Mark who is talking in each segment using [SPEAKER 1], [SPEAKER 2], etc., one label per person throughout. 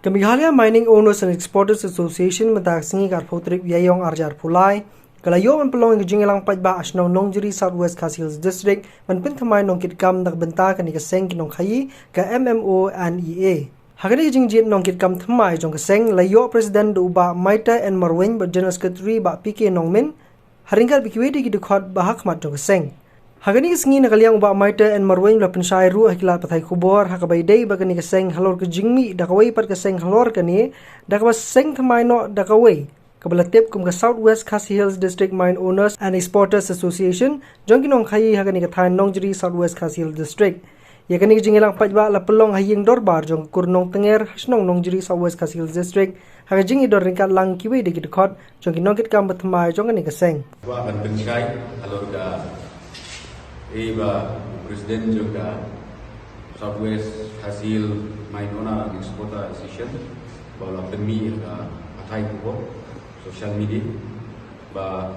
[SPEAKER 1] Kemighalia Mining Owners and Exporters Association madak singi karpotrik yayong arjar pulai kalayo man pelong ngejingelang pajba asnaw nongjeri Southwest Khasi Hills District man penthamai nongkit kam nakbenta kanika Seng kinong khayi ka Mmo&Ea. Hagani jingjit nongkit kam thamai jong ka Seng layo President uba Mmo&Ea and Marweng ba General Secretary ba PK nongmin haringkar bikiwedi ki Dkhot ba hakmat jong ka Seng. Hagani singi nakaliang uba Mmo&Ea and Marweng la pensai ru akila pathai kubor hakabai dei bagani ka Seng halor ka jingmi dakawai pat ka Seng halor kani dakaba Seng thamai no dakawai kabalatip kum ka Southwest Khasi Hills District Mine Owners and Exporters Association jong kinong khayi hagani ka thain nongjeri Southwest Khasi Hills District yakani jingelang pajba la pelong haying dorbar jong kurnong tenger hasnong nongjeri Southwest Khasi Hills District hagajing idor ringkat lang kiwe de Dkhot jong kinong kit kam bathmai jong kani ka Seng
[SPEAKER 2] wa ban pensai halor ka Iba Presiden juga Southwest hasil Mmo&Ea and Exporter Association bahwa demi atai kubo social media bah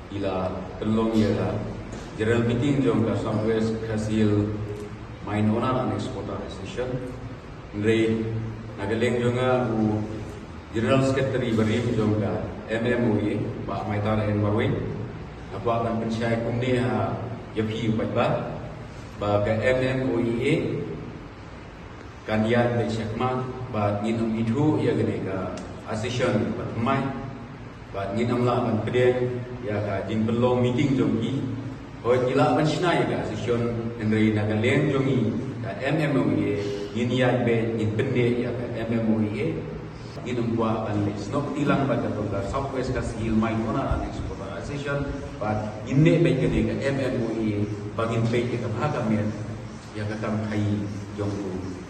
[SPEAKER 2] ila pelong ia general meeting juga Southwest hasil Mmo&Ea and Exporter Association Leit nagaleng juga General Secretary Barim juga Mmo&Ea bah Mmo&Ea and Marweng apa akan pensai kumni Yapi pajba ba ka Mmo&Ea kandian be syakma ba nginam itu ya gene ka association patmai ba nginam la ban peden ya ka din pelong meeting jongi hoi ila ban sina ya ka association ndri nagaleng jongi ka Mmo&Ea ya be in pende ya ka Mmo&Ea nginam kwa ban le snok tilang ba ka Southwest Khasi Hills Mmo&Ea and Exporter Association but inne baik ke Mmo&Ea bangin baik ke Haka men yang akan kai Jong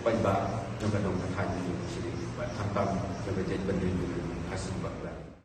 [SPEAKER 2] pajba yang kadang kadang sini buat hantam sebagai benda